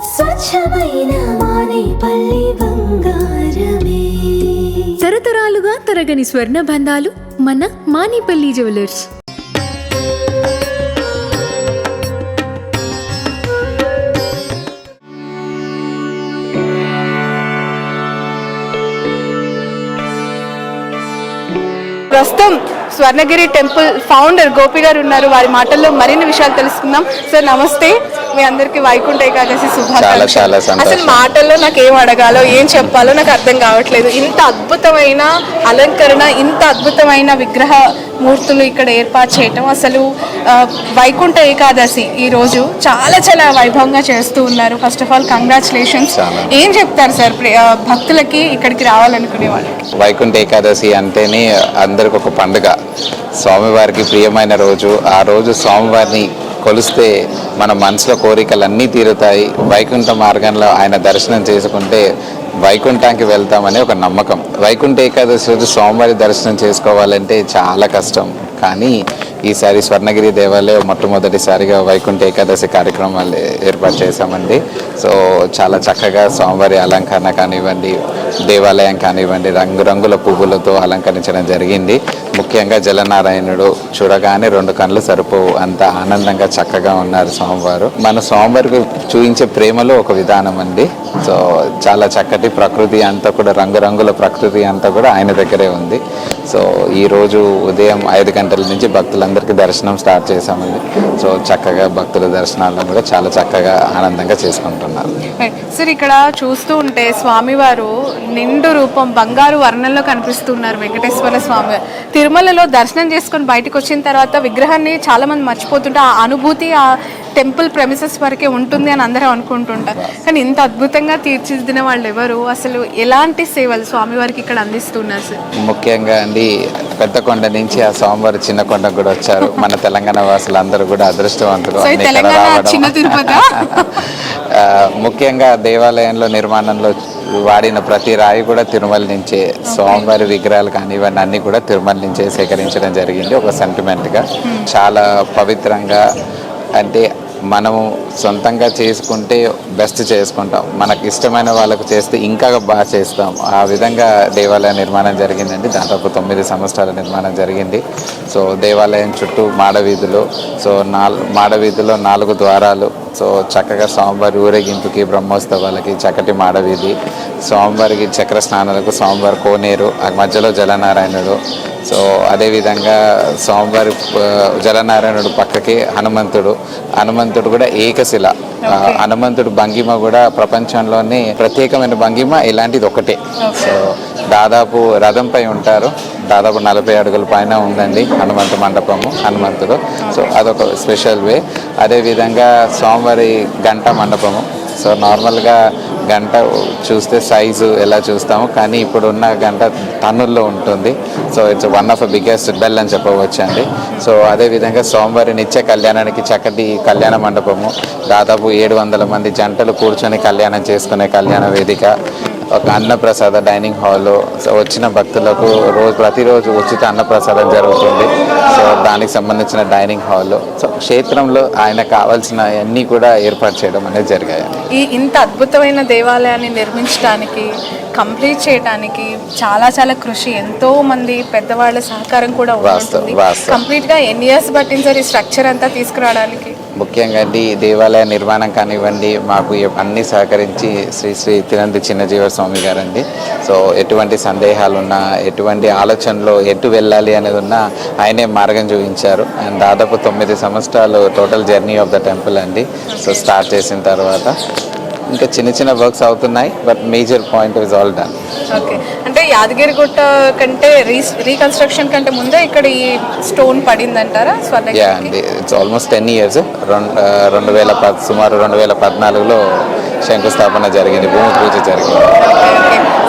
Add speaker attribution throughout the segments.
Speaker 1: స్వచ్ఛమైన మానేపల్లి బంగారమే.
Speaker 2: తరతరాలుగా తరగని స్వర్ణ బంధాలు మన మానేపల్లి జ్యువెలర్స్.
Speaker 3: ప్రస్తుతం స్వర్ణగిరి టెంపుల్ ఫౌండర్ గోపి గారు ఉన్నారు. వారి మాటల్లో మరిన్ని విషయాలు తెలుసుకుందాం. సార్ నమస్తే, మీ అందరికి వైకుంఠ ఏకాదశి శుభాకాంక్షలు. అసలు మాటల్లో నాకు ఏం అడగాలో ఏం చెప్పాలో నాకు అర్థం కావట్లేదు. ఇంత అద్భుతమైన అలంకరణ, ఇంత అద్భుతమైన విగ్రహ మూర్తులు ఇక్కడ ఏర్పాటు చేయటం, అసలు వైకుంఠ ఏకాదశి ఈ రోజు చాలా చాలా వైభవంగా చేస్తూ ఉన్నారు. First of all congratulations. ఏం చెప్తారు సార్ భక్తులకి ఇక్కడికి రావాలనుకునే వాళ్ళకి?
Speaker 4: వైకుంఠ ఏకాదశి అంటేనే అందరికి ఒక పండుగ, స్వామివారికి ప్రియమైన రోజు. ఆ రోజు స్వామివారిని కొలిస్తే మన మనసులో కోరికలన్నీ తీరుతాయి. వైకుంఠ మార్గంలో ఆయన దర్శనం చేసుకుంటే వైకుంఠానికి వెళ్తామని ఒక నమ్మకం. వైకుంఠ ఏకాదశి రోజు స్వామివారి దర్శనం చేసుకోవాలంటే చాలా కష్టం. కానీ ఈసారి స్వర్ణగిరి దేవాలయం మొట్టమొదటిసారిగా వైకుంఠ ఏకాదశి కార్యక్రమాలు ఏర్పాటు చేశామండి. సో చాలా చక్కగా స్వామివారి అలంకరణ కానివ్వండి, దేవాలయం కానివ్వండి, రంగురంగుల పువ్వులతో అలంకరించడం జరిగింది. ముఖ్యంగా జలనారాయణుడు చూడగానే రెండు కళ్ళు సరిపోవు, అంత ఆనందంగా చక్కగా ఉన్నారు స్వామివారు. మన స్వామివారికి చూపించే ప్రేమలో ఒక విధానం అండి. సో చాలా చక్కటి ప్రకృతి అంతా కూడా, రంగురంగుల ప్రకృతి అంతా కూడా ఆయన దగ్గరే ఉంది. సో ఈరోజు ఉదయం 5 గంటల నుంచి భక్తులందరికీ దర్శనం స్టార్ట్ చేశామండి. సో చక్కగా భక్తుల దర్శనాలను కూడా చాలా చక్కగా ఆనందంగా చేసుకుంటున్నారు.
Speaker 3: సార్ ఇక్కడ చూస్తూ ఉంటే స్వామివారు నిండు రూపం బంగారు వర్ణంలో కనిపిస్తున్నారు. వెంకటేశ్వర స్వామి తిరుమలలో దర్శనం చేసుకొని బయటకు వచ్చిన తర్వాత విగ్రహాన్ని చాలా మంది మర్చిపోతుంటే ఆ అనుభూతి ఆ టెంపుల్ ప్రెమిసెస్ వరకే ఉంటుంది అని అందరూ అనుకుంటుంటారు. కానీ ఇంత అద్భుతంగా తీర్చిదిద్దిన వాళ్ళు ఎవరు, అసలు ఎలాంటి సేవలు స్వామివారికి ఇక్కడ అందిస్తున్నారు సార్?
Speaker 4: ముఖ్యంగా అండి, పెద్ద కొండ నుంచి ఆ స్వామివారు చిన్న కొండకు కూడా వచ్చారు. మన తెలంగాణ వాసులందరూ కూడా అదృష్టవంతులు. ముఖ్యంగా దేవాలయంలో నిర్మాణంలో వాడిన ప్రతి రాయి కూడా తిరుమల నుంచే, స్వామివారి విగ్రహాలు కానివ్వండి అన్నీ కూడా తిరుమల నుంచే సేకరించడం జరిగింది. ఒక సెంటిమెంట్గా చాలా పవిత్రంగా, అంటే మనము సొంతంగా చేసుకుంటే బెస్ట్ చేసుకుంటాం, మనకు ఇష్టమైన వాళ్ళకు చేస్తే ఇంకా బాగా చేస్తాం. ఆ విధంగా దేవాలయ నిర్మాణం జరిగిందండి. దాదాపు 9 సంవత్సరాల నిర్మాణం జరిగింది. సో దేవాలయం చుట్టూ మాడవీధులు, సో మాడవీధిలో 4 ద్వారాలు, సో చక్కగా స్వామివారి ఊరేగింపుకి, బ్రహ్మోత్సవాలకి చక్కటి మాడవీధి, స్వామివారికి చక్ర స్నానాలకు స్వామివారి కోనేరు, ఆ మధ్యలో జలనారాయణుడు. సో అదేవిధంగా స్వామివారి జలనారాయణుడు పక్కకి హనుమంతుడు కూడా ఏకశిల. హనుమంతుడు భంగిమ కూడా ప్రపంచంలోనే ప్రత్యేకమైన భంగిమ ఇలాంటిది ఒకటే. సో దాదాపు రథంపై ఉంటారు. దాదాపు 40 అడుగుల పైన ఉందండి హనుమంతుడు. సో అదొక స్పెషల్ వే. అదేవిధంగా స్వామివారి గంట మండపము. సో నార్మల్గా గంట చూస్తే సైజు ఎలా చూస్తాము, కానీ ఇప్పుడున్న గంట టన్నుల్లో ఉంటుంది. So it's one of the biggest bell అని చెప్పవచ్చు అండి. సో అదేవిధంగా స్వామివారి నిత్య కళ్యాణానికి చక్కటి కళ్యాణ మండపము, దాదాపు 700 మంది జంటలు కూర్చొని కళ్యాణం చేసుకునే కళ్యాణ వేదిక, ఒక అన్నప్రసాద డైనింగ్ హాలు. సో వచ్చిన భక్తులకు ప్రతిరోజు ఉచిత అన్నప్రసాదం జరుగుతుంది. సో దానికి సంబంధించిన డైనింగ్ హాలు. సో క్షేత్రంలో ఆయన కావాల్సిన అన్నీ కూడా ఏర్పాటు చేయడం అనేది జరిగాయి.
Speaker 3: ఇంత అద్భుతమైన దేవాలయాన్ని నిర్మించడానికి, కంప్లీట్ చేయడానికి చాలా చాలా కృషి, ఎంతో మంది పెద్దవాళ్ళ సహకారం కూడా ఉంటుంది. కంప్లీట్ గా ఎన్ని ఇయర్స్ పట్టింది సార్ ఈ స్ట్రక్చర్ అంతా తీసుకురావడానికి?
Speaker 4: ముఖ్యంగా అండి దేవాలయ నిర్మాణం కానివ్వండి, మాకు అన్ని సహకరించి శ్రీ తిరుపతి చిన్నజీవ స్వామి గారండి. సో ఎటువంటి సందేహాలు ఉన్నా, ఎటువంటి ఆలోచనలో ఎటు వెళ్ళాలి అనేది ఉన్నా ఆయనే మార్గం చూపించారు. అండ్ దాదాపు 9 సంవత్సరాలు total journey of the temple అండి. సో స్టార్ట్ చేసిన తర్వాత ఇంకా చిన్న వర్క్స్ అవుతున్నాయి, but major point is all done.
Speaker 3: Okay, అంటే యాదగిరిగుట్ట కంటే రీకన్స్ట్రక్షన్ కంటే ముందే ఇక్కడ ఈ స్టోన్ పడింది అంటారా?
Speaker 4: యా అండి, ఇట్స్ ఆల్మోస్ట్ 10 years. సుమారు 2014లో శంకుస్థాపన జరిగింది, భూమి పూజ జరిగింది.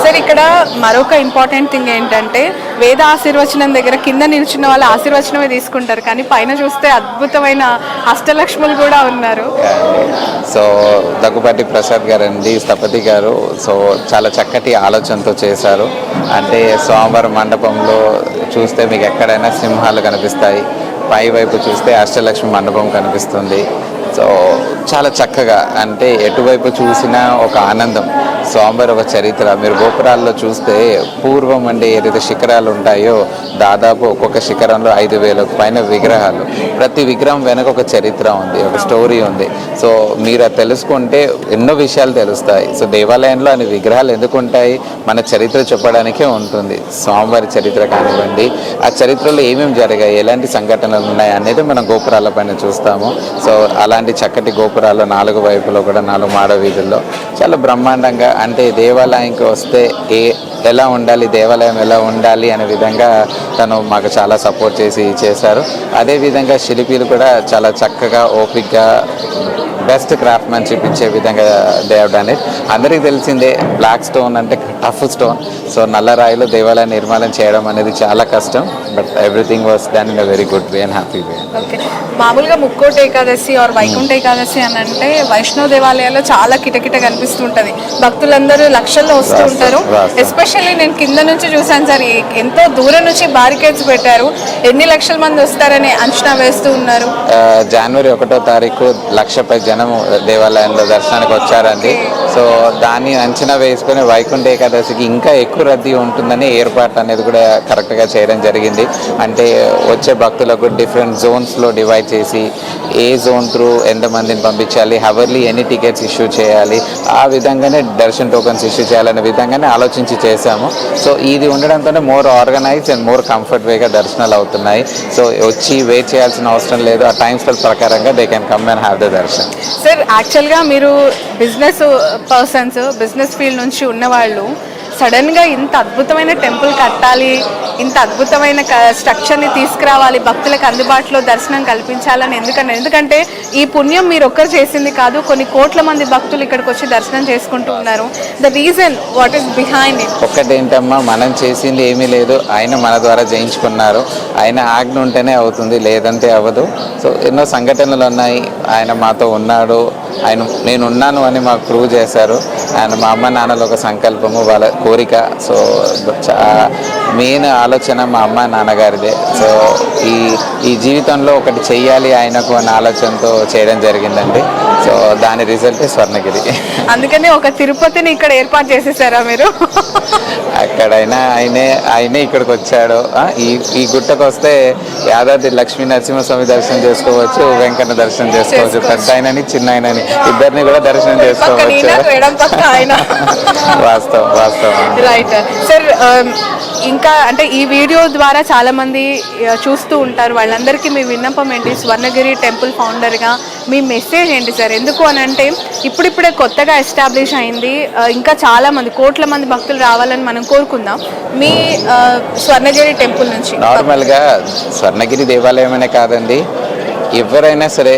Speaker 3: సార్ ఇక్కడ మరొక ఇంపార్టెంట్ థింగ్ ఏంటంటే వేద ఆశీర్వచనం దగ్గర కింద నిల్చున్న వాళ్ళ ఆశీర్వచనమే తీసుకుంటారు, కానీ పైన చూస్తే అద్భుతమైన అష్టలక్ష్ములు కూడా ఉన్నారు.
Speaker 4: సో దగ్గుబాటి ప్రసాద్ గారు అండి స్థపతి గారు. సో చాలా చక్కటి ఆలోచనతో చేశారు. అంటే స్వామివారి మండపంలో చూస్తే మీకు ఎక్కడైనా సింహాలు కనిపిస్తాయి, పై వైపు చూస్తే అష్టలక్ష్మి మండపం కనిపిస్తుంది. సో చాలా చక్కగా, అంటే ఎటువైపు చూసినా ఒక ఆనందం. స్వామివారి ఒక చరిత్ర మీరు గోపురాల్లో చూస్తే పూర్వం అంటే ఏదైతే శిఖరాలు ఉంటాయో దాదాపు ఒక్కొక్క శిఖరంలో 5,000 పైన విగ్రహాలు. ప్రతి విగ్రహం వెనక ఒక చరిత్ర ఉంది, ఒక స్టోరీ ఉంది. సో మీరు అది తెలుసుకుంటే ఎన్నో విషయాలు తెలుస్తాయి. సో దేవాలయంలో అన్ని విగ్రహాలు ఎందుకు ఉంటాయి, మన చరిత్ర చెప్పడానికే ఉంటుంది. స్వామివారి చరిత్ర కానివ్వండి, ఆ చరిత్రలో ఏమేమి జరిగాయి, ఎలాంటి సంఘటనలు ఉన్నాయి అనేది మనం గోపురాల పైన చూస్తాము. సో అలాంటి చక్కటి గోపురాలు 4 వైపులో కూడా 4 మాడ వీధుల్లో చాలా బ్రహ్మాండంగా, అంటే దేవాలయంకి వస్తే ఎలా ఉండాలి, దేవాలయం ఎలా ఉండాలి అనే విధంగా తను మాకు చాలా సపోర్ట్ చేశారు. అదేవిధంగా శిల్పీలు కూడా చాలా చక్కగా ఓపిక్గా బెస్ట్ క్రాఫ్ట్మెన్షిప్ ఇచ్చే విధంగా దే హావ్ డన్ ఇట్. అందరికీ తెలిసిందే బ్లాక్ స్టోన్ అంటే టఫ్ స్టోన్. సో నల్లరాయిలో దేవాలయ నిర్మాణం చేయడం అనేది చాలా కష్టం. But everything was done in a very good way and happy way.
Speaker 3: Okay, మామూలుగా ముక్కోటి ఏకాదశి ఆర్ వైకుంఠ ఏకాదశి అని అంటే వైష్ణవ దేవాలయాల్లో చాలా కిటకిట కనిపిస్తుంటది. భక్తులందరూ లక్షల్లో వస్తూ ఉంటారు. ఎస్పెషల్లీ నేను కింద నుంచి చూసాను సార్, ఎంతో దూరం నుంచి బారికేడ్స్ పెట్టారు. ఎన్ని లక్షల మంది వస్తారని అంచనా వేస్తూ ఉన్నారు.
Speaker 4: జనవరి 1వ తారీఖు 1,00,000 జనం దేవాలయంలో దర్శనానికి వచ్చారండి. సో దాన్ని అంచనా వేసుకొని వైకుంఠ ఏకాదశికి ఇంకా ఎక్కువ రద్దీ ఉంటుందని ఏర్పాటు అనేది కూడా కరెక్ట్గా చేయడం జరిగింది. అంటే వచ్చే భక్తులకు డిఫరెంట్ జోన్స్లో డివైడ్ చేసి ఏ జోన్ త్రూ ఎంతమందిని పంపించాలి, హవర్లీ ఎన్ని టికెట్స్ ఇష్యూ చేయాలి, ఆ విధంగానే దర్శన్ టోకన్స్ ఇష్యూ చేయాలనే విధంగానే ఆలోచించి చేశాము. సో ఇది ఉండడంతోనే more organized and more comfort వేగా దర్శనాలు అవుతున్నాయి. సో వచ్చి వెయిట్ చేయాల్సిన అవసరం లేదు. ఆ టైం స్పెల్ ప్రకారంగా they can come and have the darshan.
Speaker 3: Sir యాక్చువల్గా మీరు బిజినెస్ పర్సన్స్, బిజినెస్ ఫీల్డ్ నుంచి ఉన్నవాళ్ళు సడన్గా ఇంత అద్భుతమైన టెంపుల్ కట్టాలి, ఇంత అద్భుతమైన స్ట్రక్చర్ని తీసుకురావాలి, భక్తులకు అందుబాటులో దర్శనం కల్పించాలని ఎందుకంటే ఈ పుణ్యం మీరు ఒక్కరు చేసింది కాదు, కొన్ని కోట్ల మంది భక్తులు ఇక్కడికి వచ్చి దర్శనం చేసుకుంటూ ఉన్నారు. The reason what is behind it?
Speaker 4: ఒక్కటేంటమ్మా, మనం చేసింది ఏమీ లేదు, ఆయన మన ద్వారా చేయించుకున్నారు. ఆయన ఆజ్ఞ ఉంటేనే అవుతుంది, లేదంటే అవ్వదు. సో ఎన్నో సంఘటనలు ఉన్నాయి. ఆయన మాతో ఉన్నాడు, ఆయన నేను ఉన్నాను అని మాకు ప్రూవ్ చేశారు. ఆయన మా అమ్మ నాన్నల ఒక సంకల్పము, వాళ్ళ కోరిక. సో మెయిన్ ఆలోచన మా అమ్మ నాన్నగారిదే. సో ఈ జీవితంలో ఒకటి చెయ్యాలి ఆయనకు అనే ఆలోచనతో చేయడం జరిగిందండి. సో దాని రిజల్ట్ స్వర్ణగిరి.
Speaker 3: అందుకని ఒక తిరుపతిని ఇక్కడ ఏర్పాటు చేసేసారా మీరు?
Speaker 4: అక్కడైనా ఆయనే ఇక్కడికి వచ్చాడు. ఈ గుట్టకు వస్తే యాదాద్రి లక్ష్మీ నరసింహస్వామి దర్శనం చేసుకోవచ్చు, వెంకన్న దర్శనం చేసుకోవచ్చు, పెద్ద ఆయనని చిన్న ఆయనని ఇద్దరిని కూడా దర్శనం చేసుకోవచ్చు. వాస్తవం.
Speaker 3: రైట్ సార్, ఇంకా అంటే ఈ వీడియో ద్వారా చాలా మంది చూస్తూ ఉంటారు. వాళ్ళందరికీ మీ విన్నపం ఏంటి? స్వర్ణగిరి టెంపుల్ ఫౌండర్గా మీ మెసేజ్ ఏంటి సార్? ఎందుకు అని అంటే ఇప్పుడిప్పుడే కొత్తగా ఎస్టాబ్లిష్ అయింది, ఇంకా చాలా మంది కోట్ల మంది భక్తులు రావాలని మనం కోరుకుందాం. మీ స్వర్ణగిరి టెంపుల్ నుంచి
Speaker 4: నార్మల్గా స్వర్ణగిరి దేవాలయం అనే కాదండి, ఎవరైనా సరే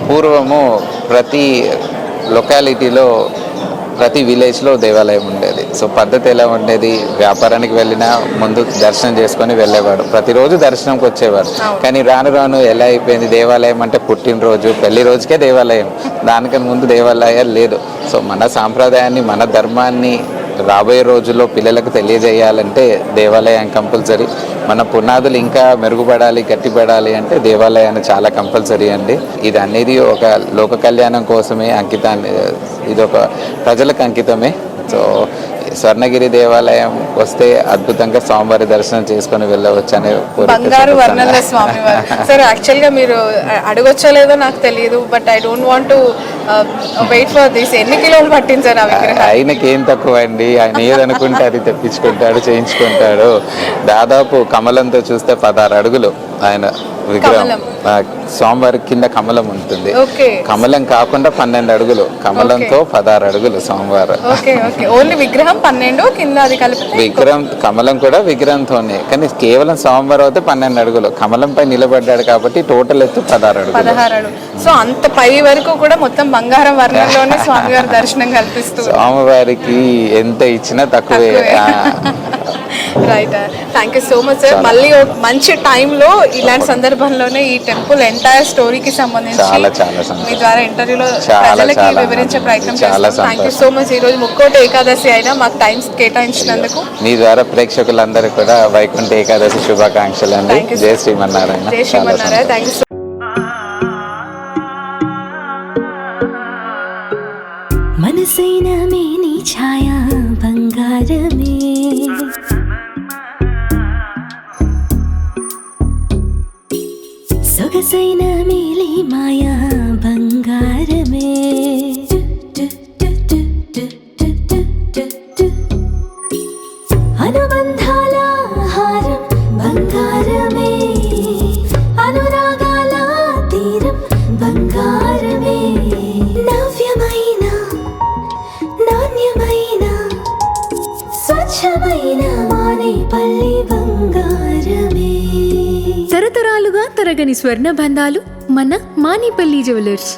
Speaker 4: పూర్వము ప్రతి లొకాలిటీలో ప్రతి విలేజ్లో దేవాలయం ఉండేది. సో పద్ధతి ఎలా ఉండేది, వ్యాపారానికి వెళ్ళినా ముందు దర్శనం చేసుకొని వెళ్ళేవాడు, ప్రతిరోజు దర్శనంకి వచ్చేవాడు. కానీ రాను ఎలా అయిపోయింది, దేవాలయం అంటే పుట్టినరోజు పెళ్లి రోజుకే దేవాలయం, దానికన్నా ముందు దేవాలయాలు లేదు. సో మన సాంప్రదాయాన్ని, మన ధర్మాన్ని రాబోయే రోజుల్లో పిల్లలకు తెలియజేయాలంటే దేవాలయం కంపల్సరీ. మన పునాదులు ఇంకా మెరుగుపడాలి, గట్టిపడాలి అంటే దేవాలయాన్ని చాలా కంపల్సరీ అండి. ఇది అనేది ఒక లోక కళ్యాణం కోసమే అంకితాన్ని, ఇది ఒక ప్రజలకు అంకితమే. సో స్వర్ణగిరి దేవాలయం వస్తే అద్భుతంగా స్వామివారి దర్శనం చేసుకొని వెళ్ళవచ్చు అనే
Speaker 3: బంగారు వర్ణంలో స్వామివారు. సార్ యాక్చువల్గా మీరు అడగొచ్చో లేదో నాకు తెలియదు, but I don't want to wait for this. ఎన్ని కిలోలు పట్టింది సార్ ఆ విగ్రహం?
Speaker 4: ఆయనకి ఏం తక్కువ అండి, ఆయన ఏదనుకుంటే అది తెప్పించుకుంటాడు, చేయించుకుంటాడు. దాదాపు కమలంతో చూస్తే 16 అడుగులు ఆయన విగ్రహం. స్వామివారి కింద కమలం ఉంటుంది, కమలం కాకుండా 12 అడుగులు, కమలంతో 16 అడుగులు స్వామివారు.
Speaker 3: ఓన్లీ విగ్రహం 12, కింద అది కలిపి
Speaker 4: విగ్రహం, కమలం కూడా విగ్రహంతోనే, కానీ కేవలం స్వామివారు అయితే 12 అడుగులు, కమలంపై నిలబడ్డాడు కాబట్టి టోటల్ ఎత్తు 16 అడుగులు.
Speaker 3: సో అంత పై వరకు కూడా మొత్తం బంగారం వర్ణంలోనే స్వామివారి దర్శనం కల్పిస్తుంది.
Speaker 4: స్వామివారికి ఎంత ఇచ్చినా తక్కువే.
Speaker 3: Right, thank you so much sir. మళ్ళీ మంచి టైంలో ఇలాంటి సందర్భంలోనే ఈ టెంపుల్ ఎంటైర్ స్టోరీకి సంబంధించి మీ ద్వారా ఇంటర్వ్యూలో ప్రజలకి వివరించే ప్రయత్నం చేస్తాం. Thank you so much. ఈ రోజు ముక్కోటి ఏకాదశి అయినా మాకు టైం కేటాయించినందుకు
Speaker 4: మీ ద్వారా ప్రేక్షకులందరూ కూడా వైకుంఠ ఏకాదశి శుభాకాంక్షలు అండి. జై శ్రీమన్నారాయణ.
Speaker 3: జై శ్రీమన్నారాయణ. Thank you.
Speaker 1: సొగసైన మేని ఛాయా బంగారమే సొగసైన మేలి మాయా బంగారమే అనుబంధాల హారం బంగారమే అనురాగాల తీరం బంగారమే నవ్యమైన నాణ్యమైన స్వచ్ఛమైన మానేపల్లి బంగారమే.
Speaker 2: తరతరాలుగా తరగని స్వర్ణ బంధాలు మన మానిపల్లి జ్యువెలర్స్.